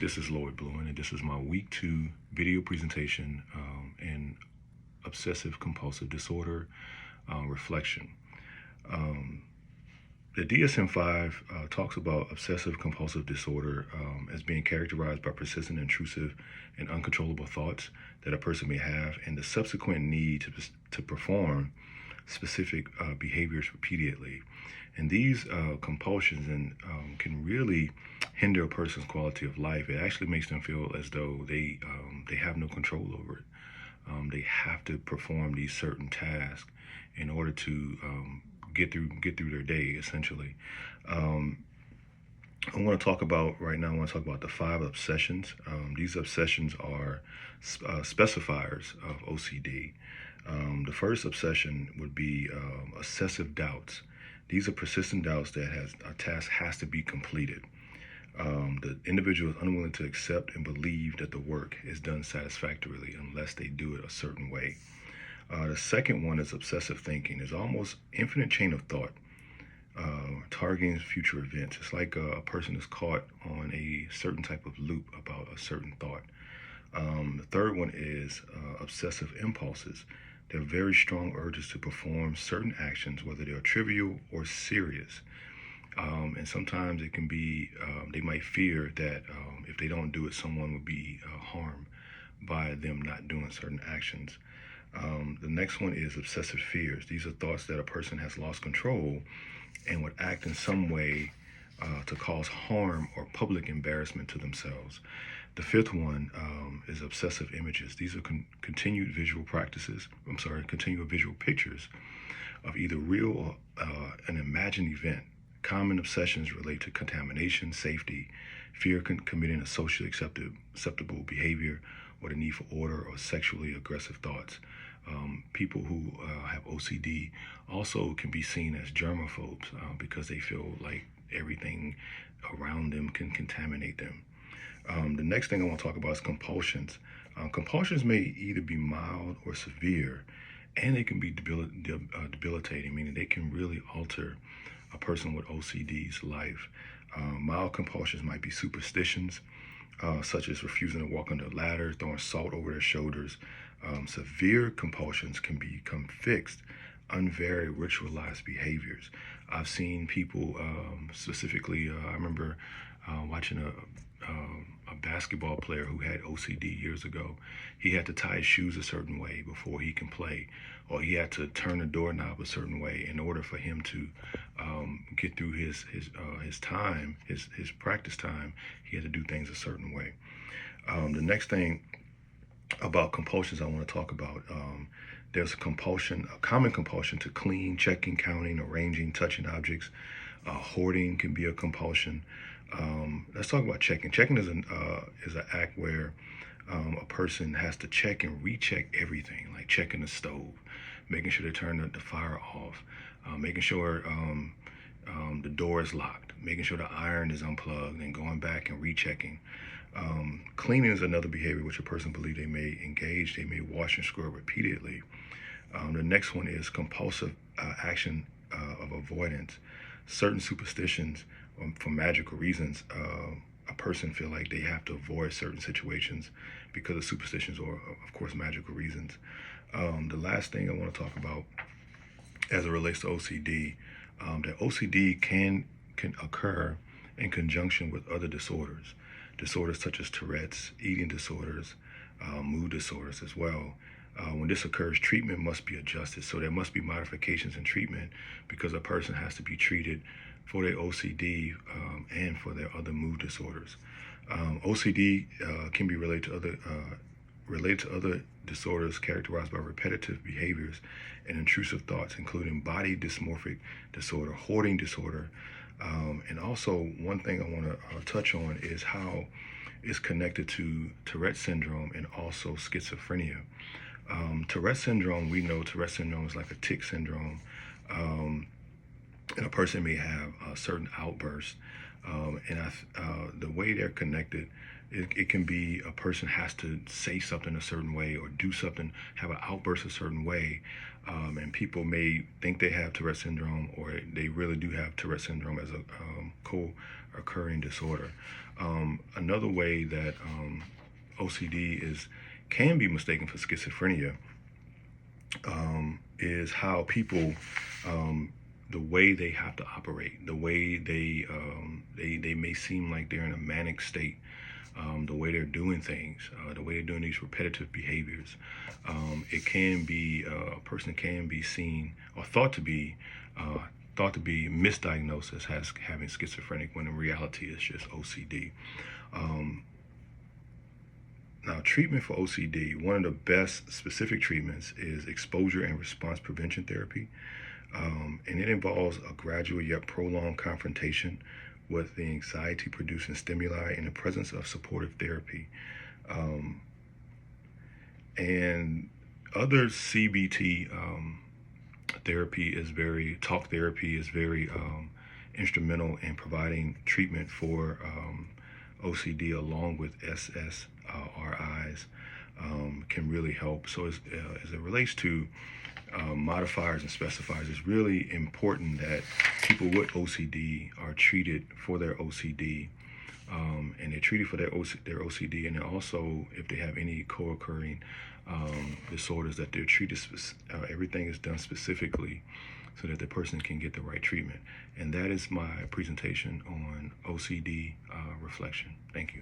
This is Lloyd Bluen, and this is my week 2 video presentation in obsessive compulsive disorder reflection. Um, the DSM-5 talks about obsessive compulsive disorder as being characterized by persistent, intrusive, and uncontrollable thoughts that a person may have, and the subsequent need to perform specific behaviors repeatedly. And these compulsions can really hinder a person's quality of life. It actually makes them feel as though they have no control over it. They have to perform these certain tasks in order to get through their day, essentially. I want to talk about right now. I want to talk about the 5 obsessions. These obsessions are specifiers of OCD. The first obsession would be obsessive doubts. These are persistent doubts that a task has to be completed. The individual is unwilling to accept and believe that the work is done satisfactorily unless they do it a certain way. The second one is obsessive thinking. It's almost infinite chain of thought, targeting future events. It's like a person is caught on a certain type of loop about a certain thought. The third one is obsessive impulses. They're very strong urges to perform certain actions, whether they're trivial or serious. And sometimes it can be, they might fear that if they don't do it, someone will be harmed by them not doing certain actions. The next one is obsessive fears. These are thoughts that a person has lost control and would act in some way to cause harm or public embarrassment to themselves. The fifth one is obsessive images. These are continued visual pictures of either real or an imagined event. Common obsessions relate to contamination, safety, fear committing a socially acceptable behavior, or the need for order or sexually aggressive thoughts. People who have OCD also can be seen as germaphobes because they feel like everything around them can contaminate them. The next thing I want to talk about is compulsions. Compulsions may either be mild or severe, and they can be debilitating, meaning they can really alter a person with OCD's life. Mild compulsions might be superstitions, such as refusing to walk under a ladder, throwing salt over their shoulders. Severe compulsions can become fixed, unvaried, ritualized behaviors. I've seen people, specifically, I remember watching a basketball player who had OCD years ago. He had to tie his shoes a certain way before he can play, or he had to turn the doorknob a certain way in order for him to get through his practice time. He had to do things a certain way. The next thing about compulsions I want to talk about, there's a common compulsion to clean, checking, counting, arranging, touching objects. Hoarding can be a compulsion. Let's talk about checking. Checking is an act where a person has to check and recheck everything, like checking the stove, making sure they turn the fire off, making sure the door is locked, making sure the iron is unplugged, and going back and rechecking. Cleaning is another behavior which a person believes they may engage. They may wash and scrub repeatedly. The next one is compulsive action of avoidance. Certain superstitions, for magical reasons, a person feel like they have to avoid certain situations because of superstitions or, of course, magical reasons. The last thing I want to talk about as it relates to OCD, that OCD can occur in conjunction with other disorders such as Tourette's, eating disorders, mood disorders as well. When this occurs, treatment must be adjusted. So there must be modifications in treatment because a person has to be treated for their OCD and for their other mood disorders. OCD can be related to other disorders characterized by repetitive behaviors and intrusive thoughts, including body dysmorphic disorder, hoarding disorder. And also, one thing I want to touch on is how it's connected to Tourette syndrome and also schizophrenia. Tourette syndrome, we know Tourette syndrome is like a tic syndrome, and a person may have a certain outburst. The way they're connected, it can be a person has to say something a certain way or do something, have an outburst a certain way, and people may think they have Tourette syndrome or they really do have Tourette syndrome as a co-occurring disorder. Another way that OCD can be mistaken for schizophrenia is how people, the way they have to operate, the way they may seem like they're in a manic state, the way they're doing things, the way they're doing these repetitive behaviors. It can be a person can be seen or thought to be misdiagnosed as having schizophrenic when in reality it's just OCD. Now, treatment for OCD, one of the best specific treatments is exposure and response prevention therapy. And it involves a gradual yet prolonged confrontation with the anxiety-producing stimuli in the presence of supportive therapy. And other CBT talk therapy is very instrumental in providing treatment for OCD, along with SSRIs, can really help. So as it relates to modifiers and specifiers, it's really important that people with OCD are treated for their OCD, and they're treated for their OCD, and also if they have any co-occurring disorders, that they're treated. Everything is done specifically so that the person can get the right treatment. And that is my presentation on OCD reflection. Thank you.